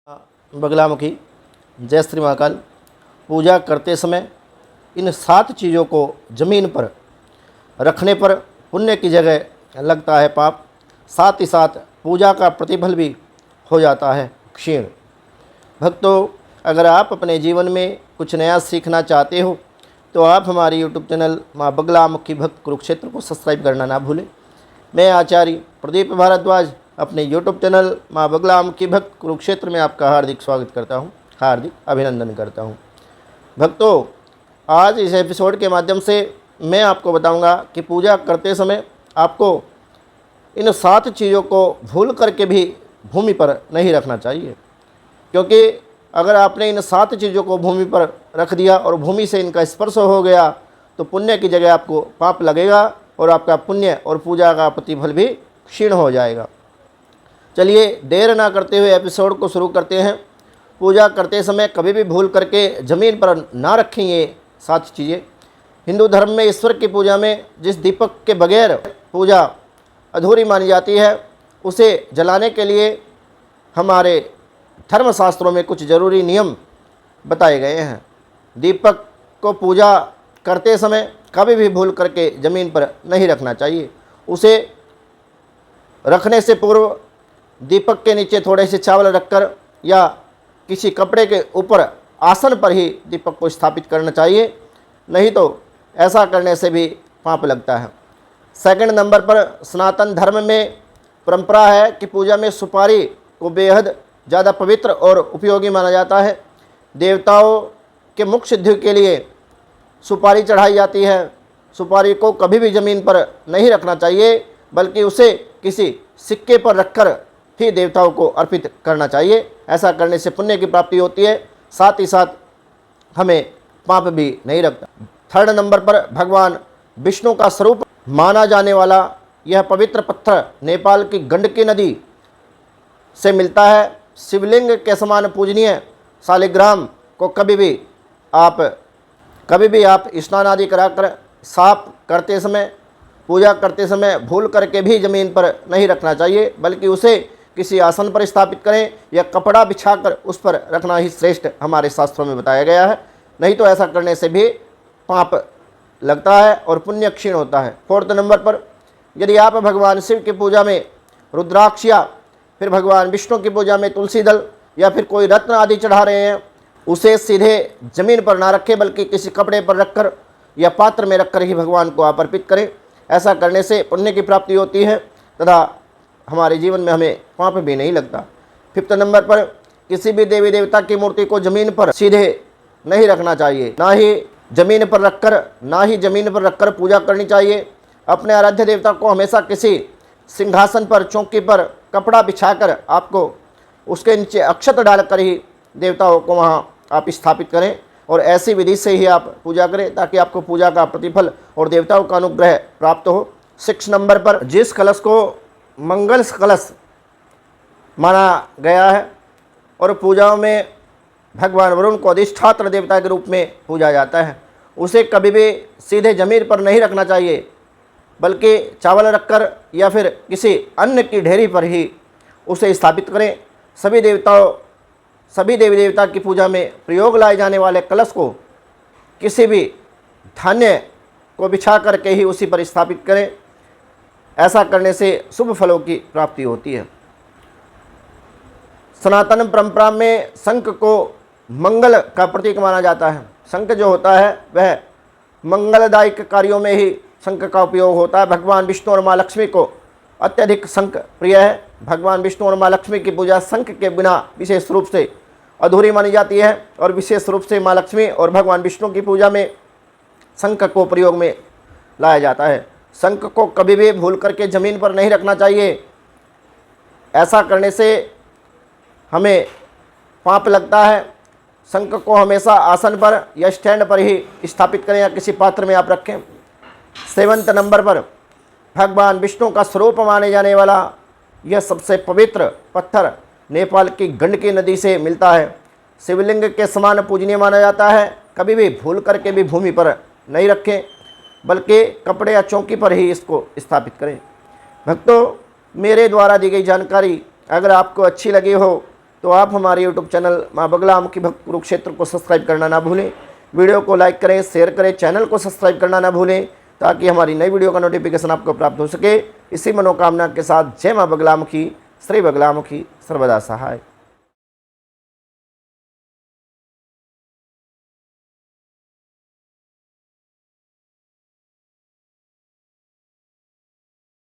बगलामुखी जय श्री महाकाल। पूजा करते समय इन 7 चीज़ों को ज़मीन पर रखने पर पुण्य की जगह लगता है पाप, साथ ही साथ पूजा का प्रतिफल भी हो जाता है क्षीण। भक्तों, अगर आप अपने जीवन में कुछ नया सीखना चाहते हो तो आप हमारे यूट्यूब चैनल माँ बगलामुखी भक्त कुरुक्षेत्र को सब्सक्राइब करना ना भूलें। मैं आचार्य प्रदीप भारद्वाज अपने यूट्यूब चैनल माँ बगलामुखी भक्त कुरुक्षेत्र में आपका हार्दिक स्वागत करता हूँ, हार्दिक अभिनंदन करता हूँ। भक्तों, आज इस एपिसोड के माध्यम से मैं आपको बताऊंगा कि पूजा करते समय आपको इन 7 चीज़ों को भूल करके भी भूमि पर नहीं रखना चाहिए, क्योंकि अगर आपने इन 7 चीज़ों को भूमि पर रख दिया और भूमि से इनका स्पर्श हो गया तो पुण्य की जगह आपको पाप लगेगा और आपका पुण्य और पूजा का प्रतिफल भी क्षीण हो जाएगा। चलिए देर ना करते हुए एपिसोड को शुरू करते हैं। पूजा करते समय कभी भी भूल करके ज़मीन पर ना रखें ये 7 चीज़ें। हिंदू धर्म में ईश्वर की पूजा में जिस दीपक के बगैर पूजा अधूरी मानी जाती है, उसे जलाने के लिए हमारे धर्मशास्त्रों में कुछ ज़रूरी नियम बताए गए हैं। दीपक को पूजा करते समय कभी भी भूल करके ज़मीन पर नहीं रखना चाहिए। उसे रखने से पूर्व दीपक के नीचे थोड़े से चावल रखकर या किसी कपड़े के ऊपर आसन पर ही दीपक को स्थापित करना चाहिए, नहीं तो ऐसा करने से भी पाप लगता है। सेकंड नंबर पर सनातन धर्म में परंपरा है कि पूजा में सुपारी को बेहद ज़्यादा पवित्र और उपयोगी माना जाता है। देवताओं के मुख सिद्धि के लिए सुपारी चढ़ाई जाती है। सुपारी को कभी भी ज़मीन पर नहीं रखना चाहिए, बल्कि उसे किसी सिक्के पर रखकर ही देवताओं को अर्पित करना चाहिए। ऐसा करने से पुण्य की प्राप्ति होती है, साथ ही साथ हमें पाप भी नहीं लगता। थर्ड नंबर पर भगवान विष्णु का स्वरूप माना जाने वाला यह पवित्र पत्थर नेपाल की गंडकी नदी से मिलता है। शिवलिंग के समान पूजनीय शालिग्राम को कभी भी आप स्नान आदि कराकर साफ करते समय, पूजा करते समय भूल करके भी ज़मीन पर नहीं रखना चाहिए, बल्कि उसे किसी आसन पर स्थापित करें या कपड़ा बिछाकर उस पर रखना ही श्रेष्ठ हमारे शास्त्रों में बताया गया है। नहीं तो ऐसा करने से भी पाप लगता है और पुण्य क्षीण होता है। फोर्थ नंबर पर यदि आप भगवान शिव की पूजा में रुद्राक्ष या फिर भगवान विष्णु की पूजा में तुलसी दल या फिर कोई रत्न आदि चढ़ा रहे हैं, उसे सीधे ज़मीन पर ना रखें, बल्कि किसी कपड़े पर रखकर या पात्र में रखकर ही भगवान को आप अर्पित करें। ऐसा करने से पुण्य की प्राप्ति होती है तथा हमारे जीवन में हमें पाप भी नहीं लगता। फिफ्थ नंबर पर किसी भी देवी देवता की मूर्ति को ज़मीन पर सीधे नहीं रखना चाहिए, ना ही ज़मीन पर रखकर पूजा करनी चाहिए। अपने आराध्य देवता को हमेशा किसी सिंहासन पर, चौकी पर कपड़ा बिछाकर आपको उसके नीचे अक्षत डालकर ही देवताओं को वहाँ आप स्थापित करें और ऐसी विधि से ही आप पूजा करें ताकि आपको पूजा का प्रतिफल और देवताओं का अनुग्रह प्राप्त हो। 6 नंबर पर जिस कलश को मंगल कलश माना गया है और पूजाओं में भगवान वरुण को अधिष्ठात्र देवता के रूप में पूजा जाता है, उसे कभी भी सीधे ज़मीन पर नहीं रखना चाहिए, बल्कि चावल रखकर या फिर किसी अन्न की ढेरी पर ही उसे स्थापित करें। सभी देवी देवता की पूजा में प्रयोग लाए जाने वाले कलश को किसी भी धान्य को बिछा करके ही उसी पर स्थापित करें। ऐसा करने से शुभ फलों की प्राप्ति होती है। सनातन परंपरा में शंख को मंगल का प्रतीक माना जाता है। शंख जो होता है वह मंगलदायक कार्यों में ही शंख का उपयोग होता है। भगवान विष्णु और माँ लक्ष्मी को अत्यधिक शंख प्रिय है। भगवान विष्णु और माँ लक्ष्मी की पूजा शंख के बिना विशेष रूप से अधूरी मानी जाती है और विशेष रूप से माँ लक्ष्मी और भगवान विष्णु की पूजा में शंख को प्रयोग में लाया जाता है। शंख को कभी भी भूल करके ज़मीन पर नहीं रखना चाहिए। ऐसा करने से हमें पाप लगता है। शंख को हमेशा आसन पर या स्टैंड पर ही स्थापित करें या किसी पात्र में आप रखें। 7 नंबर पर भगवान विष्णु का स्वरूप माने जाने वाला यह सबसे पवित्र पत्थर नेपाल की गंडकी नदी से मिलता है। शिवलिंग के समान पूजनीय माना जाता है। कभी भी भूल करके भी भूमि पर नहीं रखें, बल्कि कपड़े या चौकी पर ही इसको स्थापित करें। भक्तों, मेरे द्वारा दी गई जानकारी अगर आपको अच्छी लगी हो तो आप हमारे यूट्यूब चैनल माँ बगलामुखी भक्त कुरुक्षेत्र को सब्सक्राइब करना ना भूलें। वीडियो को लाइक करें, शेयर करें, चैनल को सब्सक्राइब करना ना भूलें ताकि हमारी नई वीडियो का नोटिफिकेशन आपको प्राप्त हो सके। इसी मनोकामना के साथ जय माँ बगलामुखी, श्री बगलामुखी सर्वदा सहाय।